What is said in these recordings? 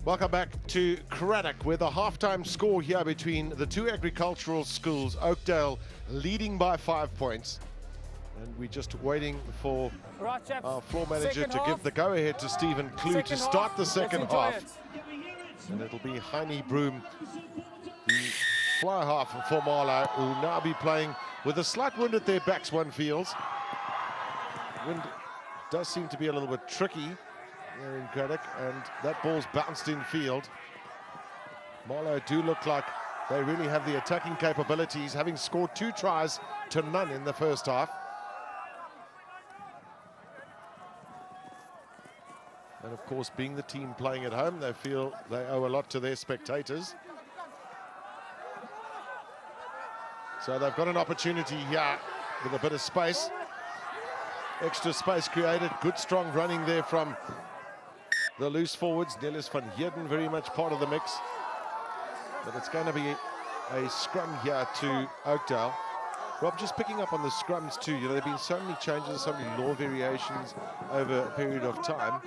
Welcome back to Craddock, where the halftime score here between the two agricultural schools, Oakdale leading by 5 points. And we're just waiting for our floor manager to give the go-ahead to Stephen Clue to start the second half. And it'll be Heine Broom, the fly half for Marlow, who will now be playing with a slight wind at their backs, one feels. Wind does seem to be a little bit tricky there in Craddock, and that ball's bounced in field. Marlow do look like they really have the attacking capabilities, having scored 2 tries to none in the first half. And of course, being the team playing at home, they feel they owe a lot to their spectators. So they've got an opportunity here with a bit of space. Extra space created, good strong running there from the loose forwards. Nellis van Heerden very much part of the mix. But it's going to be a scrum here to Oakdale. Rob, just picking up on the scrums too, you know, there have been so many changes, so many law variations over a period of time.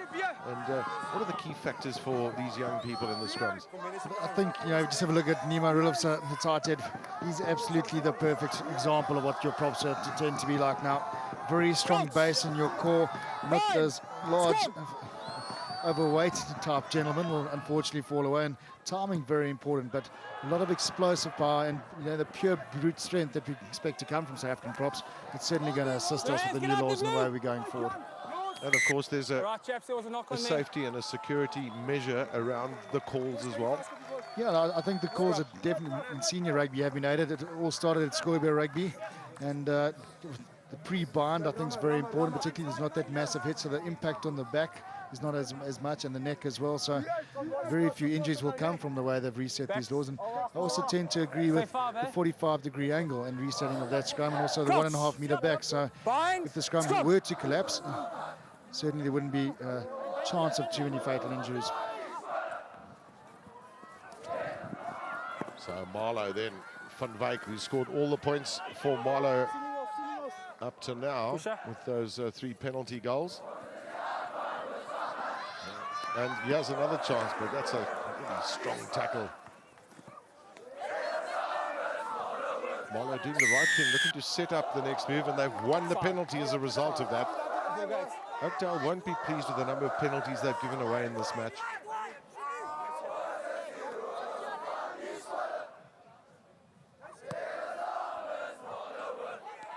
And what are the key factors for these young people in the scrums? I think, you know, just have a look at Nima Rulovsa. He's absolutely the perfect example of what your props tend to be like now. Very strong base in your core, not those large overweight type gentlemen will unfortunately fall away, and timing very important, but a lot of explosive power and, you know, the pure brute strength that we expect to come from South African props. It's certainly going to assist us with the new laws and the way we're going forward. And of course there's a safety and a security measure around the calls as well. Yeah, I think the calls are definitely in senior rugby have been aided. It all started at Schoolboy Rugby, and the pre-bind I think is very important, particularly there's not that massive hit, so the impact on the back is not as much, and the neck as well, so very few injuries will come from the way they've reset these laws. And I also tend to agree with the 45-degree angle and resetting of that scrum, and also the 1.5 meter back. So if the scrum were to collapse, certainly there wouldn't be a chance of too many fatal injuries. So Marlow then, Van Wyk, who scored all the points for Marlow up to now with those 3 penalty goals. And he has another chance, but that's a really strong tackle. Marlow doing the right thing, looking to set up the next move, and they've won the penalty as a result of that. Oakdale won't be pleased with the number of penalties they've given away in this match.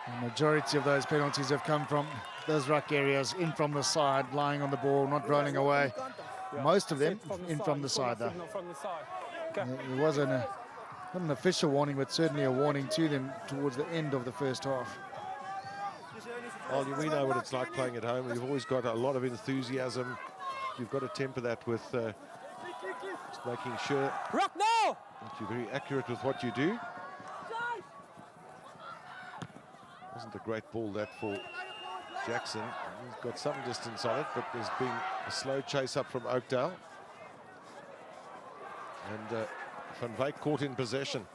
The majority of those penalties have come from those ruck areas, in from the side, lying on the ball, not rolling away. Most of them in from the side, though. There wasn't not an official warning, but certainly a warning to them towards the end of the first half. Well, we know what it's like playing at home. You've always got a lot of enthusiasm. You've got to temper that with just making sure that you're very accurate with what you do. Wasn't a great ball that for Jackson. He's got some distance on it, but there's been a slow chase up from Oakdale. And Van Wyk caught in possession.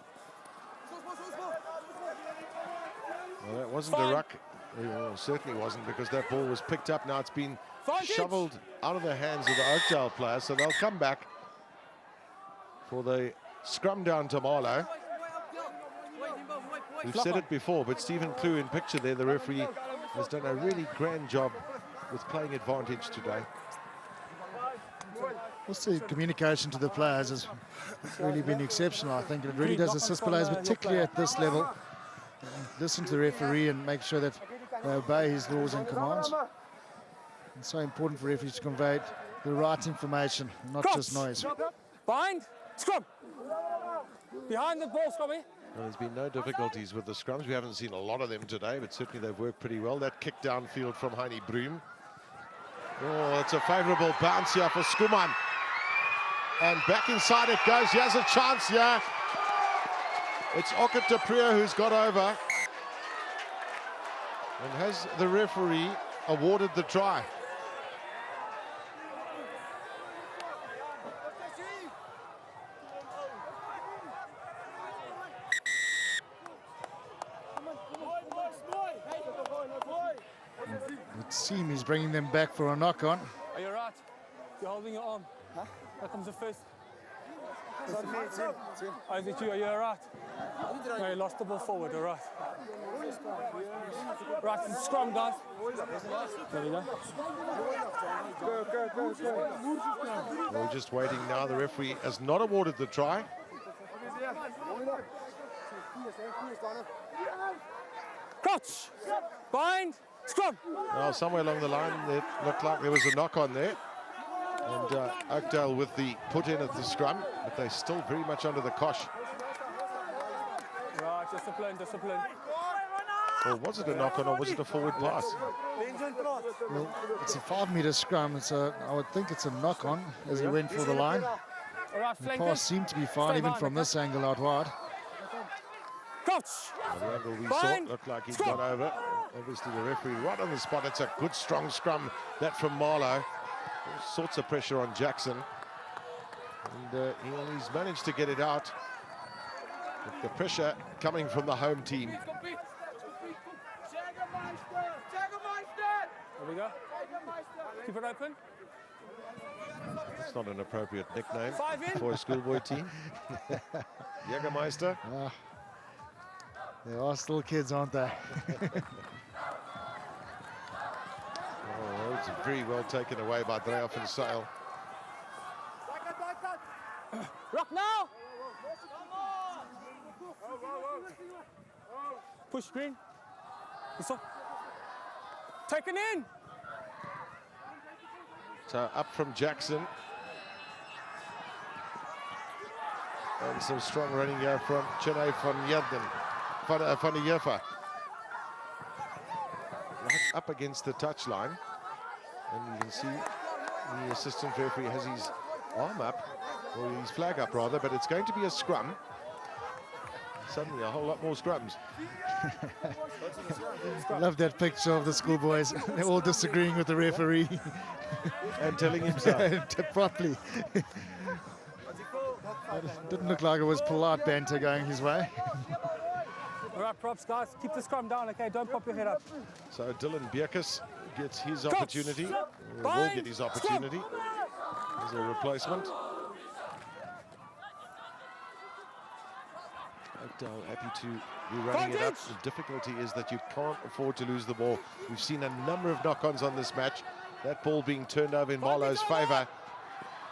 Well, that wasn't a ruck. Well, certainly wasn't, because that ball was picked up. Now it's been shoveled out of the hands of the Oakdale players, so they'll come back for the scrum down to Marlow. We've said it before, but Stephen Clue in picture there, the referee, has done a really grand job with playing advantage today. Also, communication to the players has really been exceptional. I think it really does assist players, particularly at this level. Listen to the referee and make sure that they obey his laws and commands. It's so important for referees to convey the right information, not just noise. Bind, scrum. Behind the ball, Scrummy. Well, there's been no difficulties with the scrums. We haven't seen a lot of them today, but certainly they've worked pretty well. That kick downfield from Heine Broom. Oh, it's a favourable bounce here for Skuman. And back inside it goes. He has a chance here. It's Ockett de Prier who's got over. And has the referee awarded the try. It seems he's bringing them back for a knock-on. Are you right? You're holding your arm. Huh? Here comes the first. Oh, is it you? Are you all right? No, you lost the ball forward, all right. Right, it's scrum, guys. There we go. We're just waiting now. The referee has not awarded the try. Crouch! Bind! Scrum! Well, somewhere along the line, it looked like there was a knock on there. And Oakdale with the put in at the scrum, but they're still very much under the cosh. Right, discipline. Well, was it a knock on or was it a forward pass? Well, it's a 5-meter scrum. I would think it's a knock on as he went for the line. All right, The pass seemed to be fine even from this angle out wide. Crouch! The angle we saw looked like he'd got over. Obviously the referee right on the spot. It's a good strong scrum, that from Marlow. All sorts of pressure on Jackson. And he's managed to get it out. With the pressure coming from the home team. There we go. Keep it open. It's not an appropriate nickname for a schoolboy team. Jägermeister. They are still kids, aren't they? Oh, it's very well taken away by Dreoff and Sale. Rock now! Push green. Taken in! So up from Jackson. And some strong running here from Chene van Yerden. Van der Jeffer. Right up against the touchline. And you can see the assistant referee has his arm up, or his flag up rather, but it's going to be a scrum. Suddenly a whole lot more scrums. Love that picture of the schoolboys. They're all disagreeing with the referee. And telling him so. Properly. Didn't look like it was polite banter going his way. All right, props, guys. Keep the scrum down, okay? Don't pop your head up. So Dylan Bierkes gets his opportunity. Will get his opportunity. As a replacement. Oakdale happy to be running it up. The difficulty is that you can't afford to lose the ball. We've seen a number of knock-ons on this match. That ball being turned over in Marlow's favour.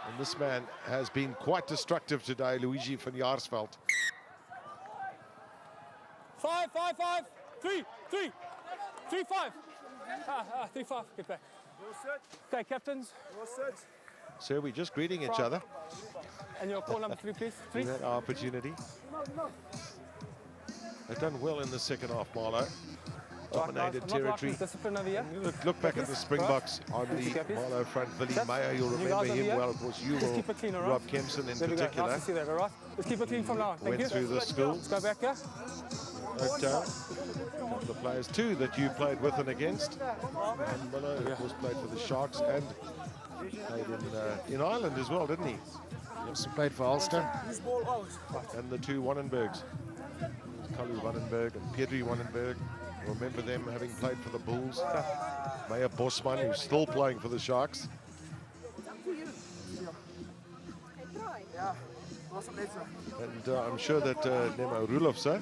And this man has been quite destructive today, Luigi van Jaarsveld. 5, 5, 5, 3, 3, 3, 5. 3, 5, get back. Okay, captains. So we're just greeting each other. And your call number 3, please. 3. That opportunity. They've done well in the second half, Marlow. Dominated territory. Look back at the Springboks on the Marlow front. Billy Mayer, you'll remember him well. Of course, you will. Rob Kempson in particular. Nice to see that, all right? Let's keep it clean from now on. Thank you. Went through the school. Let's go back here. Oakdale. A couple of players too that you played with and against. And Miller, of course, played for the Sharks and played in Ireland as well, didn't he? He also played for Ulster. And the two Wannenbergs. Kalu Wannenberg and Pedri Wannenberg. Remember them having played for the Bulls. Meyer Bosman, who's still playing for the Sharks. And I'm sure that Nemo Rulofse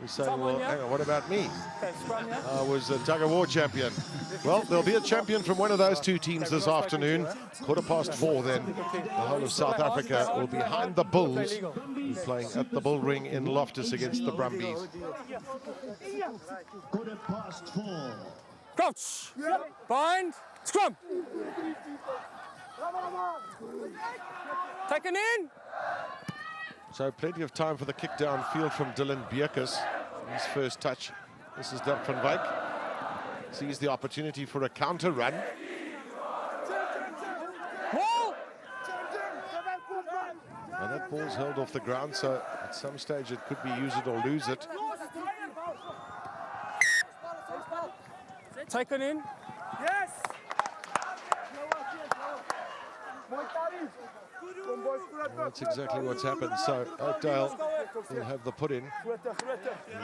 is saying, well, hang on, what about me? I was a tug-of-war champion. Well, there'll be a champion from one of those two teams this afternoon. 4:15 then. The whole of South Africa will be behind the Bulls, playing at the Bull Ring in Loftus against the Brumbies. 4:15. Crouch. Bind. Scrum. Taken in. So plenty of time for the kick downfield from Dylan Bierkes. His first touch. This is Dirk van Wyk. Sees the opportunity for a counter run. Ball. And that ball's held off the ground, so at some stage it could be use it or lose it. Taken in. Yes. That's exactly what's happened. So Oakdale will have the put in.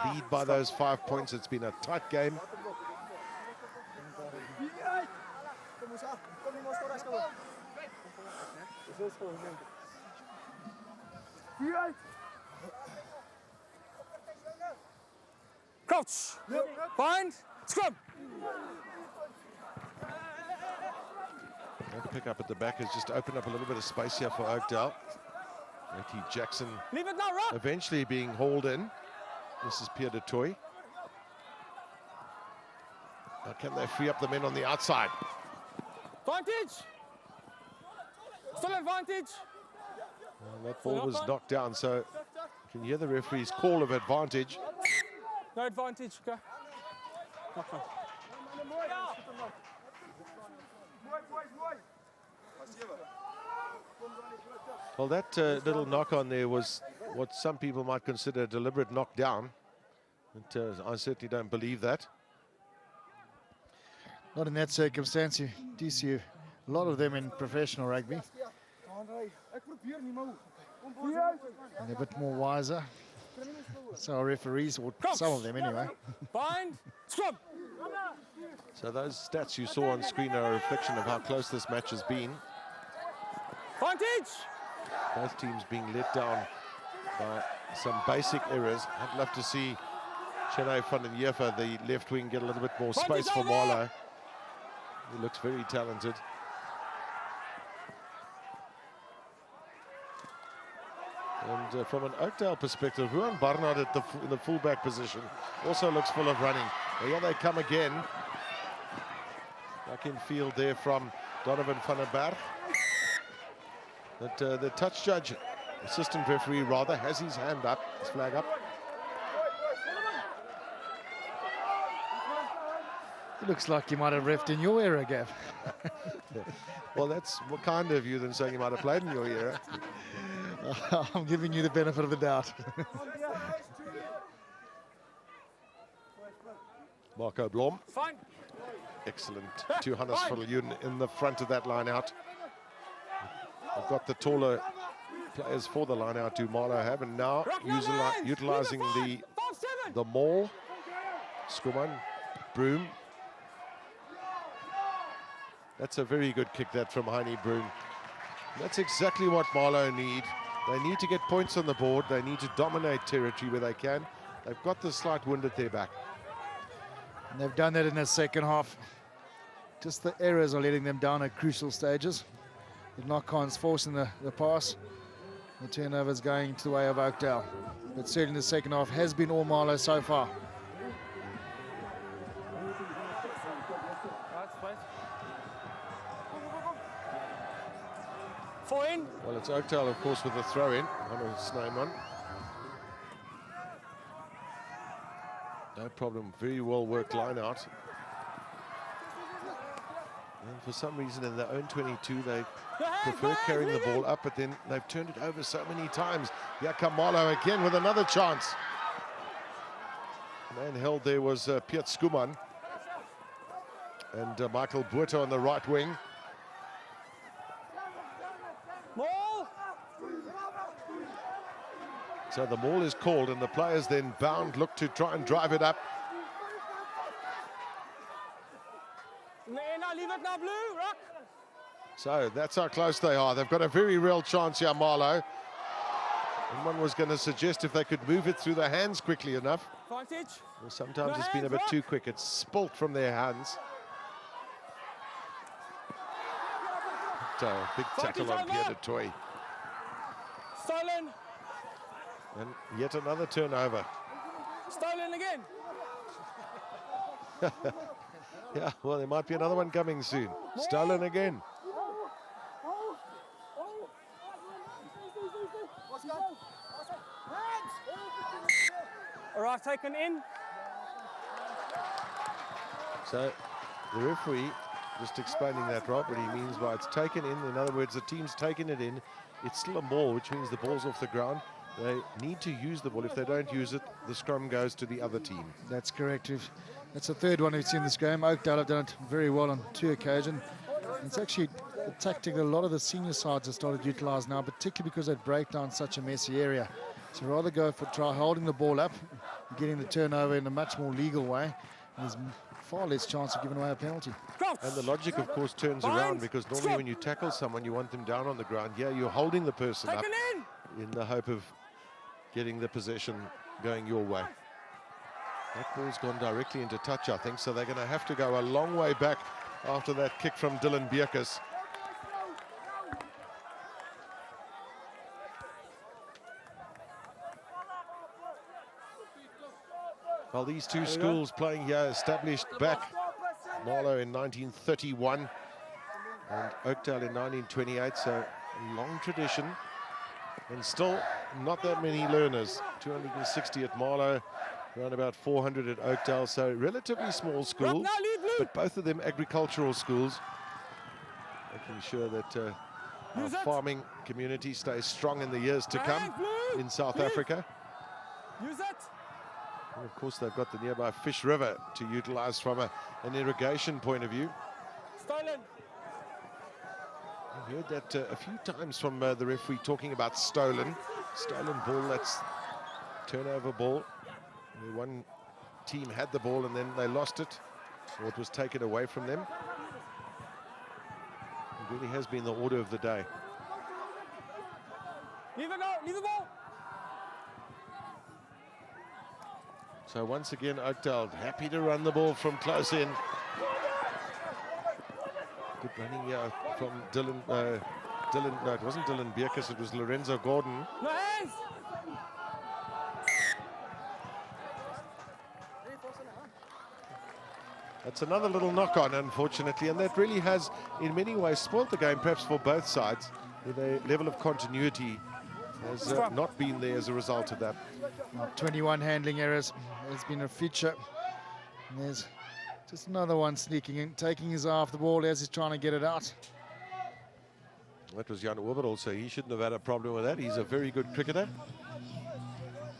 Lead by those 5 points. It's been a tight game. Crouch. Bind. Scrum. That pick up at the back has just opened up a little bit of space here for Oakdale. Matty Jackson Leave it now, Rock. eventually being hauled in. This is Pierre de Toy. Now can they free up the men on the outside? Advantage. Still advantage. Well, that ball was knocked down, so you can hear the referee's call of advantage. No advantage. Okay. Okay. Well, that little knock on there was what some people might consider a deliberate knockdown. But, I certainly don't believe that. Not in that circumstance. You do see a lot of them in professional rugby. And they're a bit more wiser. So our referees, or some of them anyway. Bind. Scrum. So those stats you saw on screen are a reflection of how close this match has been. Advantage. Both teams being let down by some basic errors. I'd love to see Chennai van den Heever, the left wing, get a little bit more space for Marlow. He looks very talented. And from an Oakdale perspective, Ruan Barnard in the fullback position also looks full of running. Well, here they come again. Back in field there from Donovan van der Berg. But the touch judge, assistant referee rather, has his hand up, his flag up. It looks like you might have reffed in your era, Gav. Well, that's more kind of you than saying you might have played in your era. I'm giving you the benefit of the doubt. Marco Blom. Fine. Excellent. 200 for Leeuwen in the front of that line out. They've got the taller players for the line out, do Marlow have, and now utilizing the maul. Skuman, Broom. That's a very good kick, that from Heine Broom. That's exactly what Marlow need. They need to get points on the board. They need to dominate territory where they can. They've got the slight wind at their back. And they've done that in the second half. Just the errors are letting them down at crucial stages. The knock-ons forcing the pass. The turnovers going to the way of Oakdale. But certainly the second half has been all Marlow so far. Four in. Well, it's Oakdale, of course, with the throw-in on a Snowman. No problem. Very well worked line out. And for some reason, in their own 22, they prefer carrying the ball up, but then they've turned it over so many times. Here come Marlow again with another chance. The man held there was Piet Skuman and Michael Buerta on the right wing. Maul. So the maul is called, and the players then bound, look to try and drive it up. Now leave it now, Blue. Rock. So that's how close they are. They've got a very real chance here, Marlow. And one was going to suggest if they could move it through their hands quickly enough. Advantage. Well, sometimes it's been a bit too quick. It's spilt from their hands. So, big tackle on Pierre de Toy. Stolen. And yet another turnover. Stolen again. Yeah, well, there might be another one coming soon. Stolen again. All right, taken in. So the referee just explaining that, Rob, what he means by it's taken in. In other words, the team's taken it in. It's still a ball, which means the ball's off the ground. They need to use the ball. If they don't use it, the scrum goes to the other team. That's correct. That's the third one we've seen this game. Oakdale have done it very well on 2 occasions. It's actually a tactic that a lot of the senior sides have started to utilise now, particularly because they break down such a messy area. So rather go for try holding the ball up, getting the turnover in a much more legal way. And there's far less chance of giving away a penalty. And the logic, of course, turns around, because normally when you tackle someone, you want them down on the ground. Yeah, you're holding the person up in the hope of getting the possession going your way. That ball's gone directly into touch, I think, so they're going to have to go a long way back after that kick from Dylan Bierkes. Well, these two schools playing here established back, Marlow in 1931 and Oakdale in 1928, so a long tradition. And still not that many learners, 260 at Marlow, around about 400 at Oakdale, so relatively small schools, but both of them agricultural schools, making sure that our farming community stays strong in the years to come in South Africa. And of course, they've got the nearby Fish River to utilize from an irrigation point of view. Stolen. I've heard that a few times from the referee talking about stolen ball. That's turnover ball. Where one team had the ball and then they lost it, or it was taken away from them. It really has been the order of the day. Leave the ball. So once again, Oakdale happy to run the ball from close in. Good running here from Dylan. No, it wasn't Dylan Bierkes, it was Lorenzo Gordon. No hands. That's another little knock-on, unfortunately, and that really has, in many ways, spoiled the game, perhaps for both sides. With a level of continuity has not been there as a result of that. 21 handling errors has been a feature. And there's just another one sneaking in, taking his eye off the ball as he's trying to get it out. That was Jan Oberl, so he shouldn't have had a problem with that. He's a very good cricketer.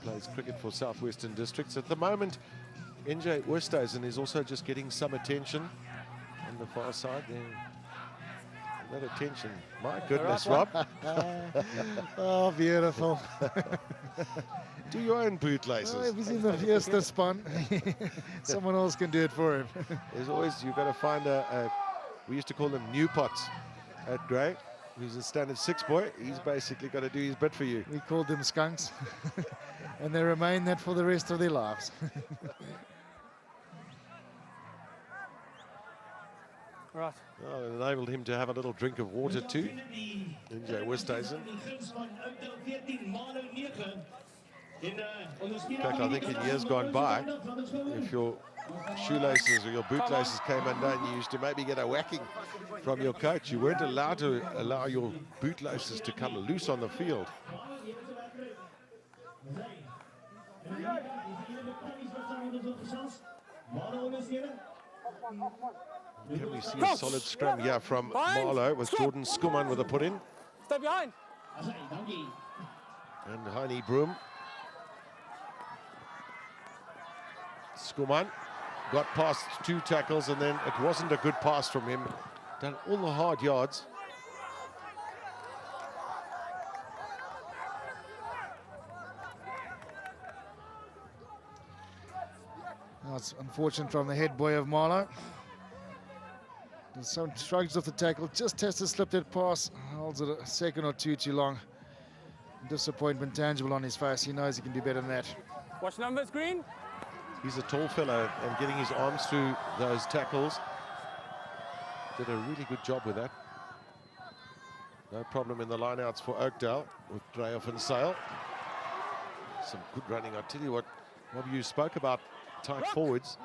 Plays cricket for Southwestern Districts. At the moment, NJ Oosthuizen is also just getting some attention on the far side there. That attention, my goodness, Rob. Oh, beautiful. Do your own bootlaces. Oh, if he's in the Fiesta spun, someone else can do it for him. There's always, you've got to find we used to call them new pots at Grey. He's a standard 6 boy. He's basically got to do his bit for you. We called them skunks, and they remain that for the rest of their lives. Right. Well, it enabled him to have a little drink of water too. NJ Oosthuizen. In fact, I think in years gone by, if your shoelaces or your bootlaces came undone, you used to maybe get a whacking from your coach. You weren't allowed to allow your bootlaces to come loose on the field. Can we see a solid scrum here from Marlow with Jordan Skuman with a put-in? Stay behind. And Heine Broom. Skuman got past 2 tackles, and then it wasn't a good pass from him. Done all the hard yards. Oh, it's unfortunate from the head boy of Marlow. Some shrugs off the tackle, just has to slip that pass, holds it a second or two too long. Disappointment tangible on his face. He knows he can do better than that. Watch numbers, Green. He's a tall fellow, and getting his arms through those tackles. Did a really good job with that. No problem in the lineouts for Oakdale with Dreyoff and Sale. Some good running. I tell you what, Rob, you spoke about tight forwards.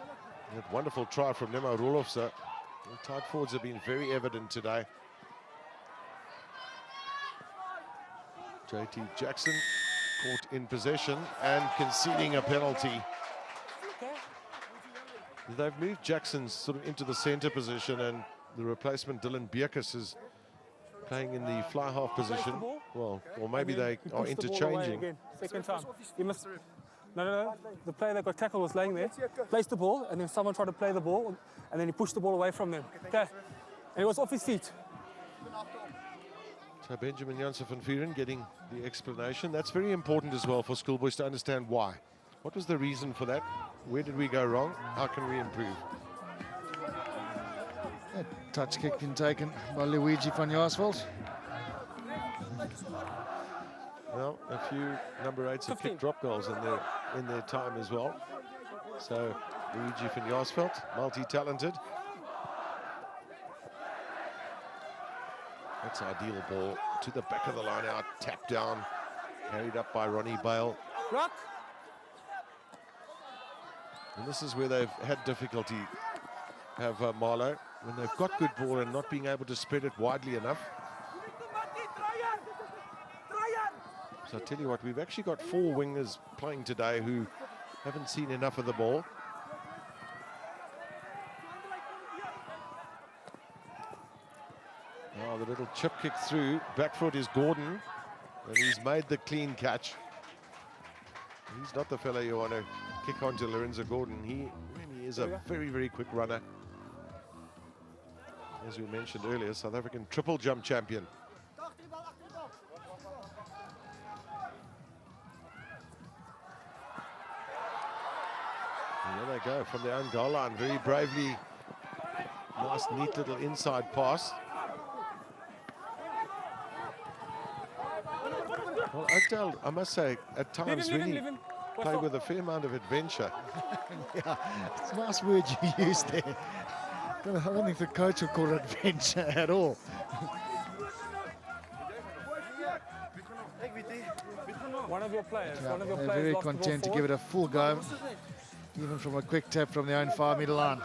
That wonderful try from Nemo Rolofse. The tight forwards have been very evident today. JT Jackson caught in possession and conceding a penalty. They've moved Jackson sort of into the centre position, and the replacement Dylan Bierkes is playing in the fly half position. Well, or maybe they are interchanging. Second time. You must. No. The player that got tackled was laying there, placed the ball, and then someone tried to play the ball, and then he pushed the ball away from them. Okay. And it was off his feet. So Benjamin Janssen van Vuren getting the explanation. That's very important as well for schoolboys to understand why. What was the reason for that? Where did we go wrong? How can we improve? That touch kick been taken by Luigi van Jaarsveld. Well, a few number 8s have kicked drop goals in their time as well. So Luigi van Jaarsveld, multi-talented. That's ideal ball to the back of the line out, tapped down, carried up by Ronnie Bale. Rock. And this is where they've had difficulty, have Marlow, when they've got good ball and not being able to spread it widely enough. So I tell you what, we've actually got 4 wingers playing today who haven't seen enough of the ball. Oh, the little chip kick through. Back foot is Gordon, and he's made the clean catch. He's not the fellow you want to kick onto Lorenzo Gordon. He really is a very, very quick runner. As we mentioned earlier, South African triple jump champion. And there they go from their own goal line, very bravely. Nice, neat little inside pass. Well, Oakdale, I must say, at times really play with a fair amount of adventure. Yeah, it's a nice word you used there. I don't think the coach would call it adventure at all. One of your players, Yeah, they're very content to give it a full go, even from a quick tap from their own 5-meter line.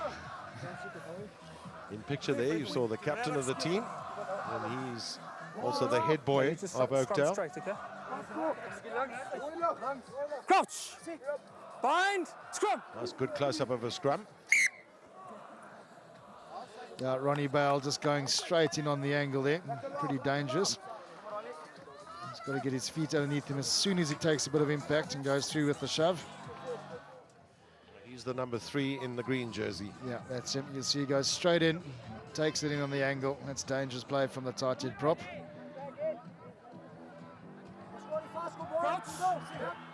In picture there, you saw the captain of the team, and he's also the head boy of Oakdale. Crouch, bind, scrum. Nice, good close-up of a scrum. Yeah, Ronnie Bale just going straight in on the angle there. Pretty dangerous. He's got to get his feet underneath him as soon as he takes a bit of impact and goes through with the shove. He's the number 3 in the green jersey. Yeah, that's him. You see he goes straight in, takes it in on the angle. That's dangerous play from the tight head prop. Crouch,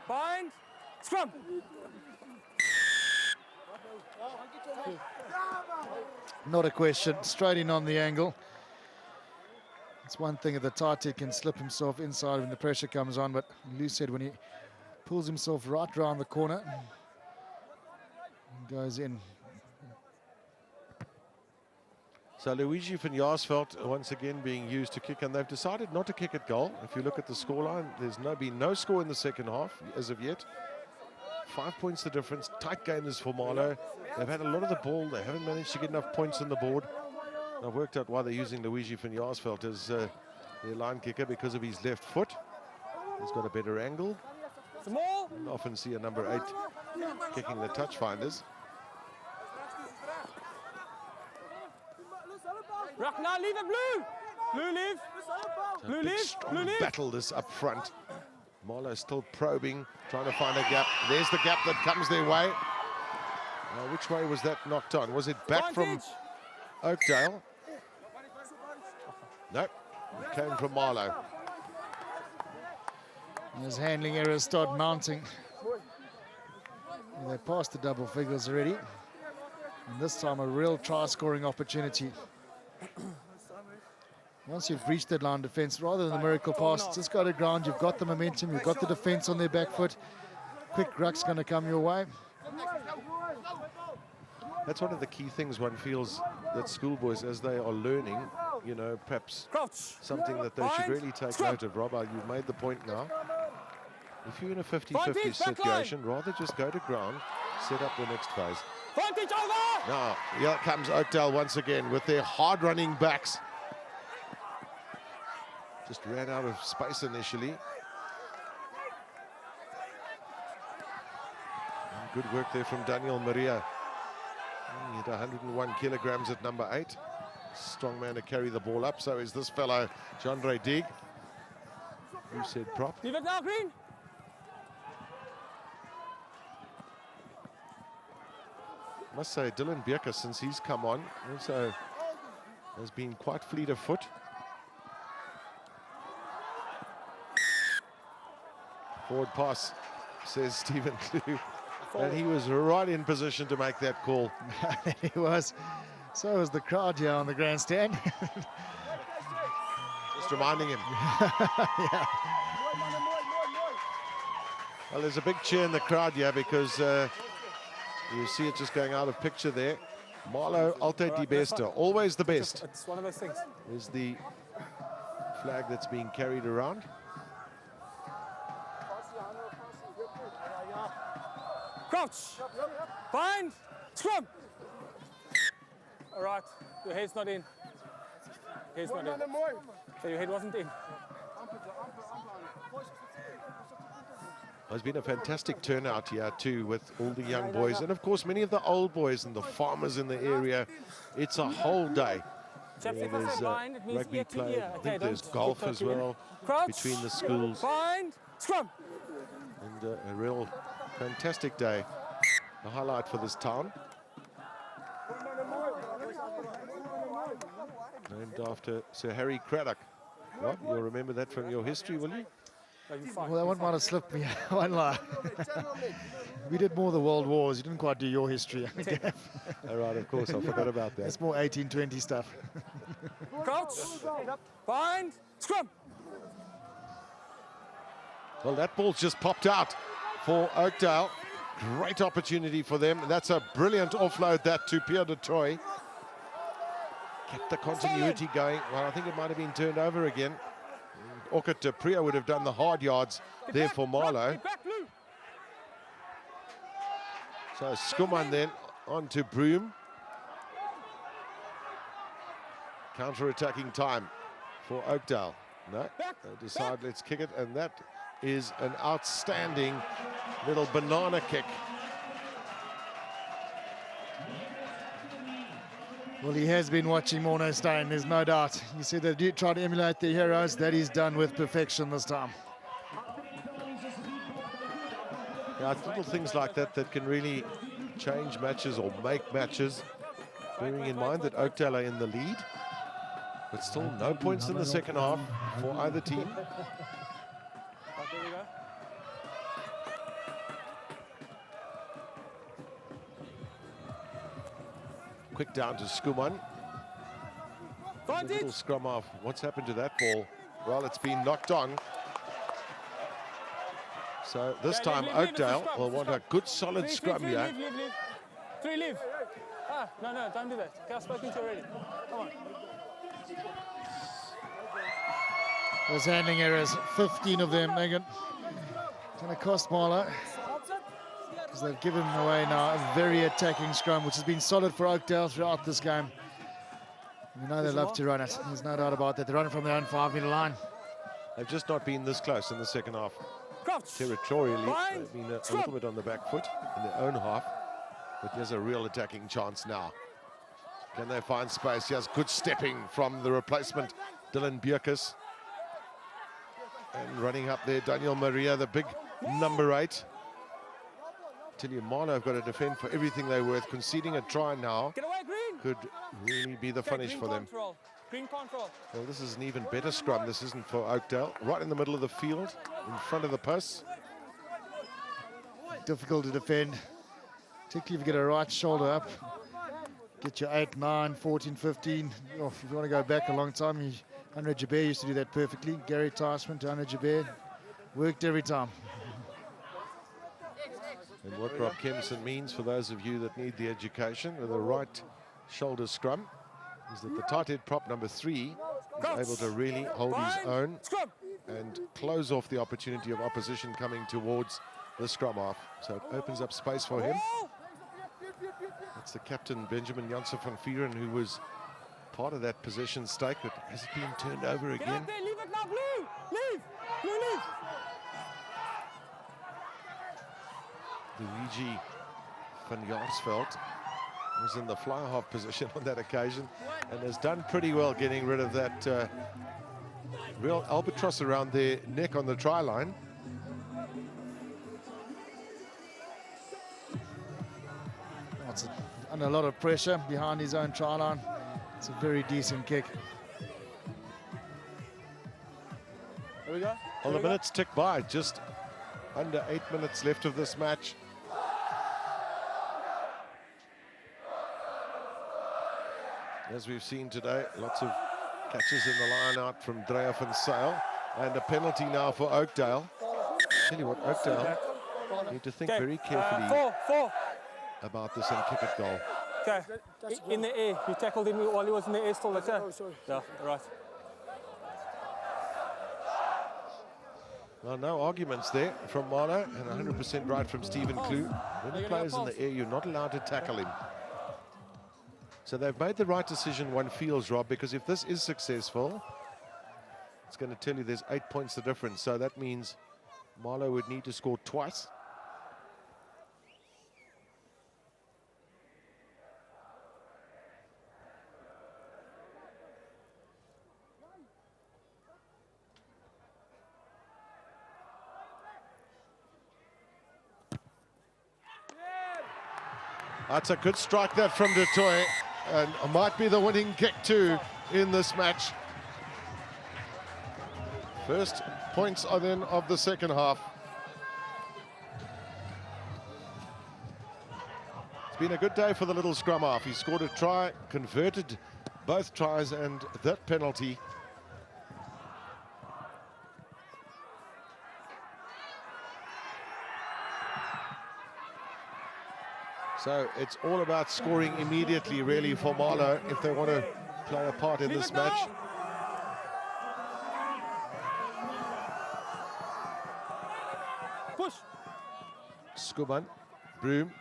bind, scrum. Not a question, straight in on the angle. It's one thing if the tight head can slip himself inside when the pressure comes on, but loose head when he pulls himself right round the corner and goes in. So Luigi van Jaarsveld once again being used to kick, and they've decided not to kick at goal. If you look at the scoreline, there's been no score in the second half as of yet. 5 points the difference. Tight gamers for Marlow. They've had a lot of the ball. They haven't managed to get enough points on the board. I've worked out why they're using Luigi van Jaarsveld as their line kicker, because of his left foot. He's got a better angle. And often see a number 8 kicking the touch finders. Rock now, leave it blue. Blue leave. Blue leave. Blue leave. Battle this up front. Marlow still probing, trying to find a gap. There's the gap that comes their way. Which way was that knocked on? Was it back from Oakdale? Nope, it came from Marlow. As handling errors start mounting. They're past the double figures already. And this time a real try-scoring opportunity. Once you've reached that line defense, rather than the miracle pass, just go to ground. You've got the momentum, you've got the defense on their back foot. Quick ruck's going to come your way. That's one of the key things one feels that schoolboys, as they are learning, you know, perhaps something that they should really take note of. Rob, you've made the point now. If you're in a 50-50 situation, rather just go to ground, set up the next phase. Now, here comes Oakdale once again with their hard-running backs. Just ran out of space initially. And good work there from Daniel Maria. He hit 101 kilograms at number 8. Strong man to carry the ball up. So is this fellow, Jandre Dig. Who said prop? Leave it now, Green. Must say, Dylan Becker, since he's come on, also has been quite fleet of foot. Forward pass, says Stephen Klew. And he was right in position to make that call. He was. So is the crowd here on the grandstand. Just reminding him. Yeah. Well, there's a big cheer in the crowd here because you see it just going out of picture there. Marlow, Alte die Beste, always the best. It's one of those things. Is the flag that's being carried around. Crouch. Bind. Scrum. All right. Your head's not in. Head's not in. So your head wasn't in. There's been a fantastic turnout here too with all the young boys and of course many of the old boys and the farmers in the area. It's a whole day. Chaps, if I There's say bind, it means rugby ear to play. ear. I Okay, think there's don't golf keep as talking. well Crouch. between the schools. Bind. Scrum. And a real fantastic day. The highlight for this town. Named after Sir Harry Craddock. Well, you'll remember that from your history, will you? Well, that one might have slipped me. I won't lie. We did more of the world wars. You didn't quite do your history. All right, of course, I forgot about that. That's more 1820 stuff. Crouch. Bind. Scrum. Well, that ball's just popped out for Oakdale. Great opportunity for them. That's a brilliant offload, that to Pierre de Troy. Kept the continuity going. Well, I think it might have been turned over again. Orchid de Priya would have done the hard yards there for Marlow. So Skuman then on to Broom. Counter-attacking time for Oakdale. No, they decide let's kick it, and that is an outstanding little banana kick. Well, he has been watching Morno Stein, there's no doubt. You said they do try to emulate their heroes. That is done with perfection this time. Yeah, it's little things like that that can really change matches or make matches. Bearing in mind that Oakdale are in the lead, but still no points in the second half for either team. Quick down to Skuman. Little scrum off. What's happened to that ball? Well, it's been knocked on. So this time Oakdale will want a good solid scrum here. Leave. Three, leave. Ah, no, don't do that. Okay, I've spoken to you already. Come on. Those handling errors, 15 of them, Megan. It's going to cost Marlow, because they've given away now a very attacking scrum, which has been solid for Oakdale throughout this game. You know they love to run it. There's no doubt about that. They're running from their own 5-meter line. They've just not been this close in the second half. Territorially, they've been a little bit on the back foot in their own half, but there's a real attacking chance now. Can they find space? Yes, good stepping from the replacement, Dylan Bierkes. And running up there, Daniel Maria, the big number 8. Tell you, Marlow have got to defend for everything they're worth. Conceding a try now could really be the finish for them. Green control. Well, this is an even better scrum. This isn't for Oakdale. Right in the middle of the field, in front of the posts. Difficult to defend, particularly if you get a right shoulder up. Get your 8, 9, 14, 15. Oh, if you want to go back a long time, Andre Jabir used to do that perfectly. Gary Tysman to Andre Jabir. Worked every time. And what Rob Kempson means, for those of you that need the education, with a right shoulder scrum, is that the tight head prop number 3 is able to really hold his own and close off the opportunity of opposition coming towards the scrum half. So it opens up space for him. That's the captain, Benjamin Janssen van Vieren, who was part of that possession stake, but has it been turned over again? Get up there, leave it now, Blue! Leave! Blue, leave! Luigi van Jaarsveld was in the fly half position on that occasion and has done pretty well getting rid of that real albatross around their neck on the try line. It's under a lot of pressure behind his own try line. It's a very decent kick. Here we go. Well, the minutes tick by, just under 8 minutes left of this match. as we've seen today. Lots of catches in the line out from Dreyer van Sale. And a penalty now for Oakdale. Tell you what, Oakdale need to think very carefully about this and kick it goal. Okay, in the air. You tackled him while he was in the air still, okay? Oh, sorry. Yeah, right. Well, no arguments there from Marlow, and 100% right from Stephen Klug. When the player's in the air, you're not allowed to tackle him. So they've made the right decision, one feels, Rob, because if this is successful, it's going to tell you there's 8 points the difference. So that means Marlow would need to score twice. That's a good strike that from Du Toit, and might be the winning kick too in this match. First points are then of the second half. It's been a good day for the little scrum half. He scored a try, converted both tries and that penalty. So it's all about scoring immediately, really, for Marlow if they want to play a part in this match. Push. Skuman, Broom,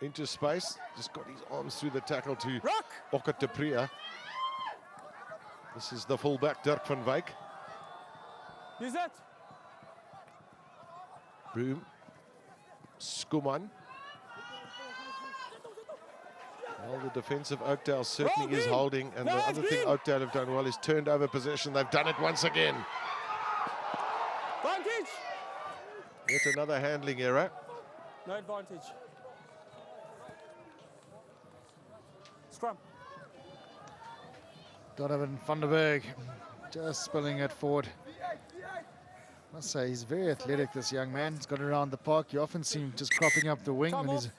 into space. Just got his arms through the tackle to Okker de Priya. This is the fullback, Dirk van Wyk. Use that. Broom, Skuman. Well, the defense of Oakdale certainly is holding, and the other thing Oakdale have done well is turned over possession. They've done it once again. Advantage. Yet another handling error. No advantage. Scrum. Donovan van der Berg just spilling it forward. I must say, he's very athletic, this young man. He's got around the park. You often see him just cropping up the wing when he's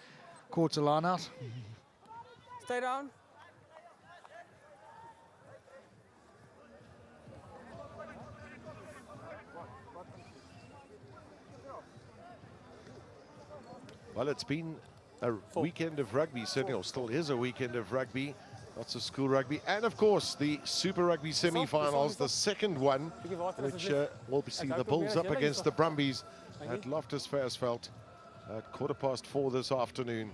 caught a line out. Stay down. Well, it's been a weekend of rugby, certainly, or still is a weekend of rugby. Lots of school rugby. And, of course, the Super Rugby semi-finals, the second one, which will see the Bulls up against the Brumbies at Loftus Versfeld at 4:15 this afternoon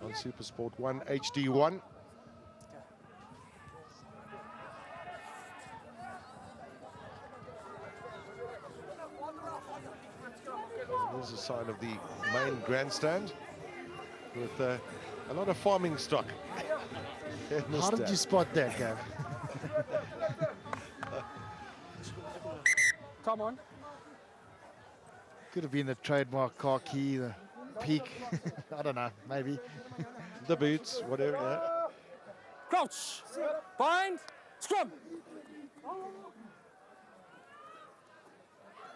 on SuperSport 1 HD1. Here's a sign of the main grandstand with a lot of farming stock. How did you spot that, Gav? Come on. Could have been the trademark car key, the peak. I don't know, maybe. The boots, whatever, yeah. Crouch. Bind. Scrum.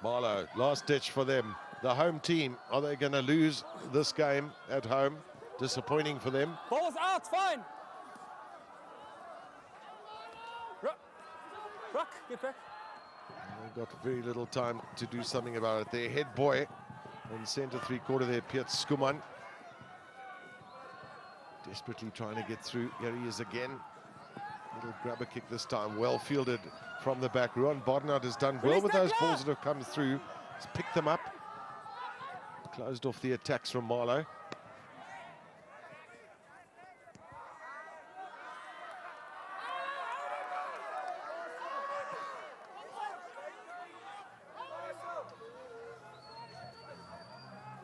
Marlow, last ditch for them. The home team, are they going to lose this game at home? Disappointing for them. Ball's out, fine. Rock, get back. They've got very little time to do something about it. Their head boy in centre three-quarter there, Piet Skuman. Desperately trying to get through. Here he is again. Little grabber kick this time, well fielded from the back. Ruan Bodnard has done well with those balls that have come through. He's picked them up. Closed off the attacks from Marlow.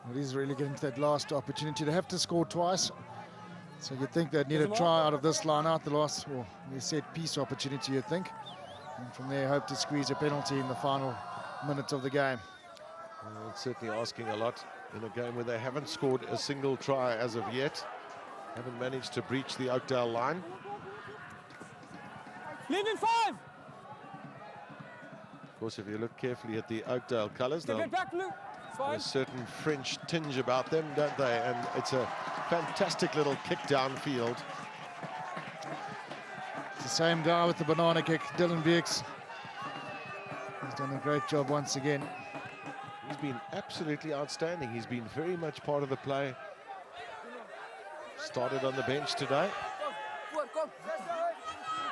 Well, he's really getting to that last opportunity. They have to score twice. So you'd think they'd need a try out of this line out, the last, well, they said piece opportunity, you'd think. And from there, hope to squeeze a penalty in the final minute of the game. Well, it's certainly asking a lot in a game where they haven't scored a single try as of yet. Haven't managed to breach the Oakdale line. Lead in 5. Of course, if you look carefully at the Oakdale colours, they'll Get back, Luke. a certain French tinge about them, don't they? And it's a fantastic little kick downfield. same guy with the banana kick, Dylan Beeks. He's done a great job once again. He's been absolutely outstanding. He's been very much part of the play. Started on the bench today.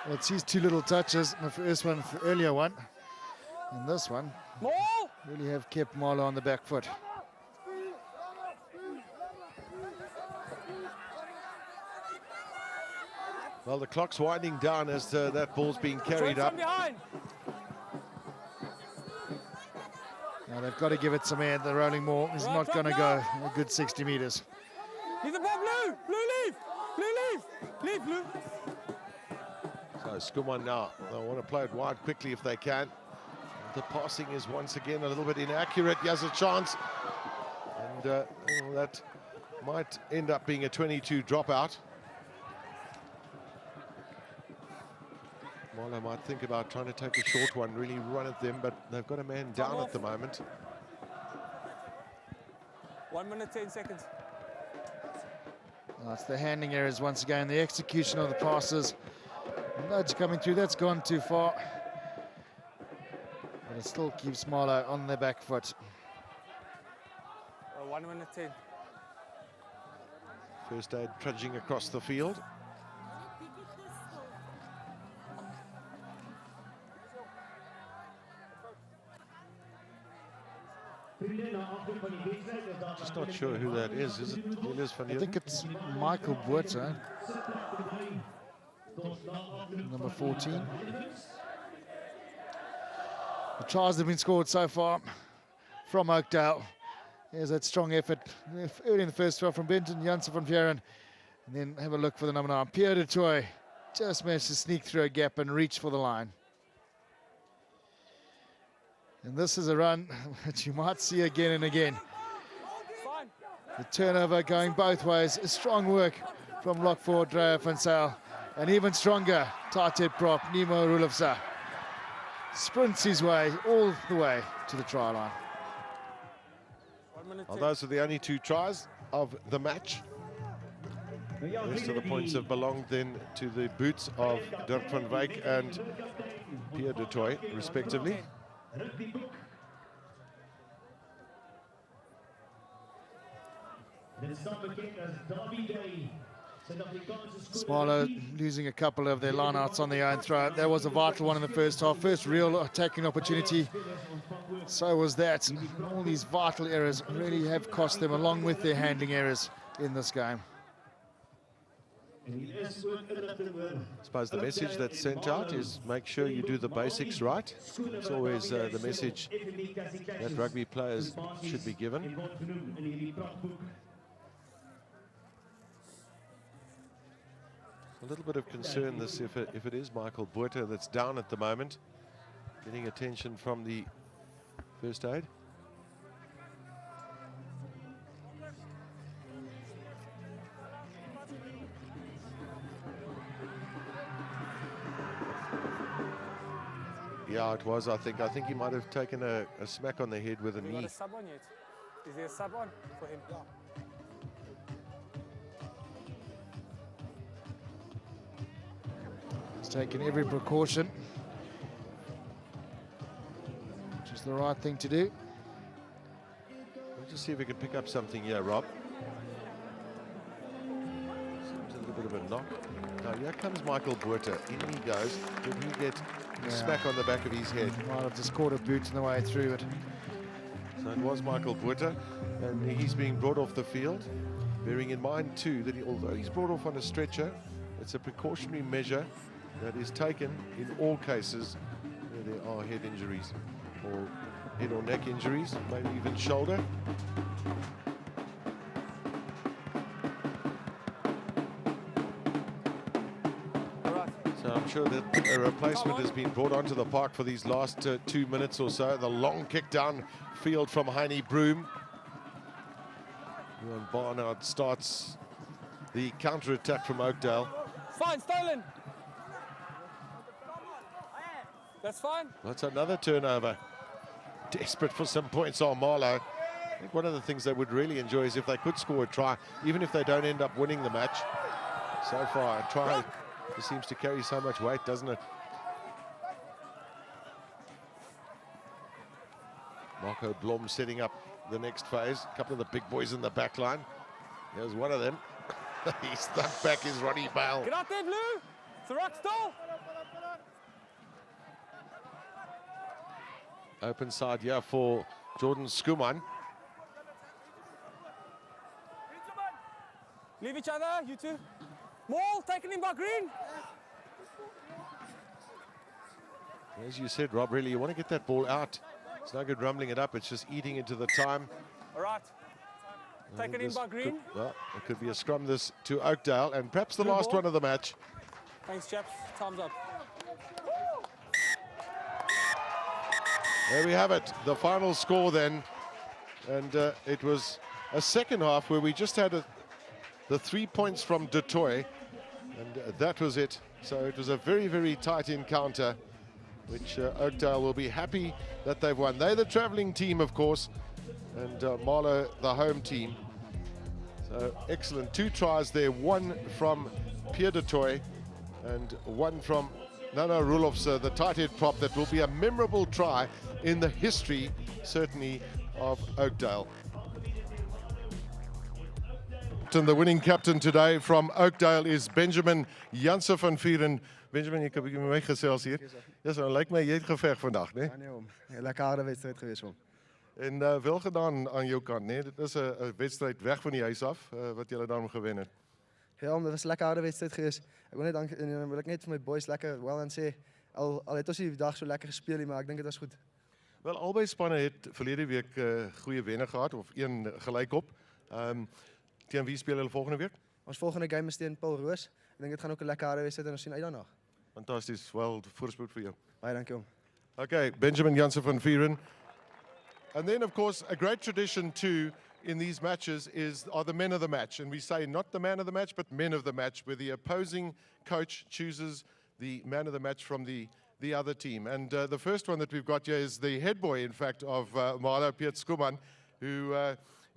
Well, it's his two little touches. The first one, the earlier one, and this one really have kept Marlow on the back foot. Well, the clock's winding down as that ball's being carried up. Now they've got to give it some air. The rolling ball is not going to go a good 60 meters. Leave the ball, Blue! Blue, leave! Blue, leave! Leave, Blue! So Scrum now, they want to play it wide quickly if they can. The passing is once again a little bit inaccurate. He has a chance. And well, that might end up being a 22 dropout. Marlow might think about trying to take a short one, really run at them, but they've got a man down at the moment. 1 minute, 10 seconds. That's the handling errors once again, the execution of the passes. Nudge coming through, that's gone too far. But it still keeps Marlow on their back foot. 1 minute, 10. First aid trudging across the field. Just not sure who that is. Is it Elias van I think it's Michael Buerta, number 14. The tries have been scored so far from Oakdale. There's that strong effort early in the first 12 from Benton Janssen van Vieren. And then have a look for the number 9. Pierre de Toy just managed to sneak through a gap and reach for the line. And this is a run that you might see again and again. The turnover going both ways. Strong work from lock forward Dreyer van Zyl. And even stronger, tight head prop Nemo Rulofsa. Sprints his way all the way to the try line. Well, those are the only 2 tries of the match. The rest of the points have belonged then to the boots of Dirk van Wyk and Pierre de Toy, respectively. Marlow losing a couple of their lineouts on their own throw. That was a vital one in the first half. First real attacking opportunity. So was that. All these vital errors really have cost them, along with their handling errors in this game. I suppose the message that's sent out is make sure you do the basics right. It's always the message that rugby players should be given. A little bit of concern this if it is Michael Buerta that's down at the moment, getting attention from the first aid. Yeah, it was. I think he might have taken a smack on the head with a knee. Is there a sub on for him? He's taken every precaution, which is the right thing to do. We'll just see if we can pick up something here, Rob. Seems a little bit of a knock. Now here comes Michael Buerta. In he goes. Did he get a smack on the back of his head? Might have just caught a boot on the way through it. So it was Michael Buerta, and he's being brought off the field. Bearing in mind too that although he's brought off on a stretcher, it's a precautionary measure that is taken in all cases where there are head injuries or head or neck injuries, maybe even shoulder. So I'm sure that a replacement has been brought onto the park for these last 2 minutes or so. The long kick down field from Heine Broom. And Barnard starts the counter-attack from Oakdale. Fine, stolen. That's fine. That's another turnover. Desperate for some points on Marlow. I think one of the things they would really enjoy is if they could score a try, even if they don't end up winning the match. So far, a try It seems to carry so much weight, doesn't it? Marco Blom setting up the next phase. A couple of the big boys in the back line. Here's one of them. He stuck back his Ronnie Bale. Get out there, Blue. It's a rock still. Open side here for Jordan Skuman. Leave each other, you two. Maul, taken in by Green. As you said, Rob, really, you want to get that ball out. It's no good rumbling it up. It's just eating into the time. All right. Taken in by Green. Well, it could be a scrum this to Oakdale, and perhaps the last one of the match. Thanks, chaps. Time's up. There we have it, the final score then. And it was a second half where we just had the 3 points from Du Toit, and that was it. So it was a very, very tight encounter, which Oakdale will be happy that they've won. They're the traveling team, of course, and Marlow, the home team. So excellent. 2 tries there, one from Pierre Du Toit and one from Nana Rulofse, the tight head prop. That will be a memorable try in the history, certainly, of Oakdale. And the winning captain today from Oakdale is Benjamin Jansen van Vieren. Benjamin, ek het 'n bietjie met my gesels hier. Ja, so lyk my jy het geveg vandag, né? Ja nee hom. 'n Lekker harde wedstryd geweest hom. En wel gedaan aan jou kant, né? Dit is 'n wedstryd weg van die huis af wat julle dan gewen het. Ja, dit was 'n lekker harde wedstryd geweest. Ek wil net net vir my boys lekker wel aan sê al het ons die dag so lekker gespeel, maar ek dink dit was goed. Wel, albei spanne het verlede week goeie wenne gehad of een gelykop. Teen wie speel hulle volgende week? Ons volgende game is teen Paul Roos. Ek dink dit gaan ook 'n lekker harde wedstryd en ons sien uit daarna. Fantasties, wel voorspoed vir jou. Baie dankie hom. Okay, Benjamin Jansen van Vieren. And then, of course, a great tradition too in these matches are the men of the match. And we say not the man of the match, but men of the match, where the opposing coach chooses the man of the match from the other team. And the first one that we've got here is the head boy, in fact, of Marlow, Piet Skuman, who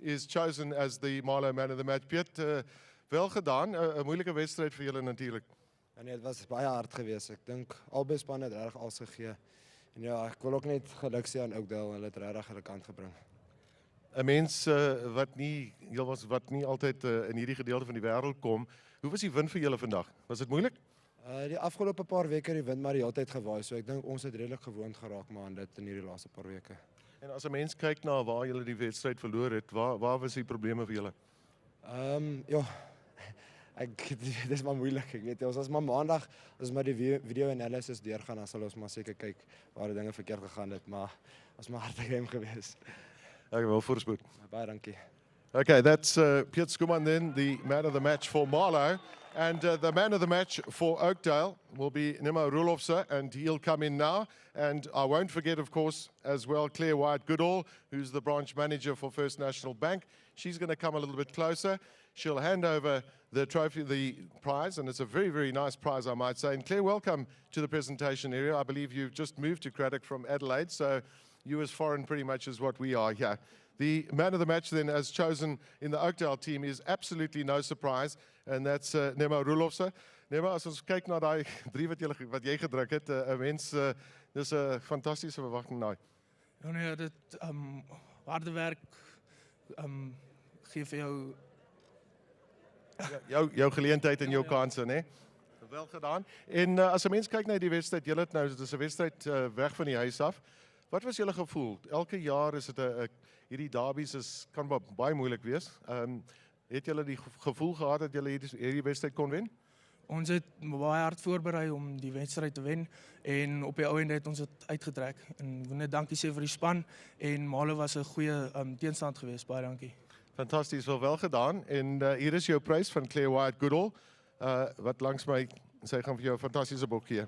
is chosen as the Marlow man of the match. Piet, wel gedaan, 'n moeilike wedstryd vir julle natuurlik. Ja nee, dit was baie hard geweest. Ek dink albei spanne het reg alles gegee. En ja, ek wil ook net geluk sê aan Oakdale, hulle het reg hulle kant gebring. 'n Mens wat nie altyd in hierdie gedeelte van die wêreld kom. Hoe was die wind vir julle vandag? Was dit moeilik? Die afgelope paar weke het die wind maar die hele tyd gewaai, so ek dink ons het redelik gewoond geraak maar aan dit in hierdie laaste paar weke. En as 'n mens kyk na waar julle die wedstryd verloor het, waar was die probleme vir julle? Ja, dit is maar moeilik. Ek weet ons as maar maandag as maar die video analysis deurgaan, dan sal ons maar seker kyk waar die dinge verkeerd gegaan het, maar ons maar harde game geweest. Ek wil voorspoed. Baie dankie. Okay, that's Piet Skuman then, the man of the match for Marlow. And the man of the match for Oakdale will be Nemo Rulofse, and he'll come in now. And I won't forget, of course, as well, Claire White-Goodall, who's the branch manager for First National Bank. She's going to come a little bit closer. She'll hand over the trophy, the prize, and it's a very, very nice prize, I might say. And Claire, welcome to the presentation area. I believe you've just moved to Craddock from Adelaide, so you as foreign pretty much as what we are here. The man of the match then, as chosen in the Oakdale team, is absolutely no surprise, and that's Nemo Rulofse. Nemo, as ons kyk na daai 3 wat jy gedruk het, 'n mens, dis 'n fantastiese verwagting daai. Ja nee, dit harde werk gee vir jou geleentheid en jou kansse, né? Wel gedaan. En as 'n mens kyk na die wedstryd, julle het nou, dit is 'n wedstryd weg van die huis af. Wat was julle gevoel? Elke jaar is dit hierdie derbies kan baie moeilik wees. Het julle die gevoel gehad dat julle hierdie wedstryd kon wen? Ons het baie hard voorberei om die wedstryd te wen en op die ou einde het ons dit uitgetrek. En ek wil net dankie sê vir die span en Marlow was 'n goeie teenstand geweest. Baie dankie. Fantasties, wel gedaan. En hier is jou prys van Claire White-Goodall, wat langs my, sy gaan vir jou 'n fantastiese boek gee.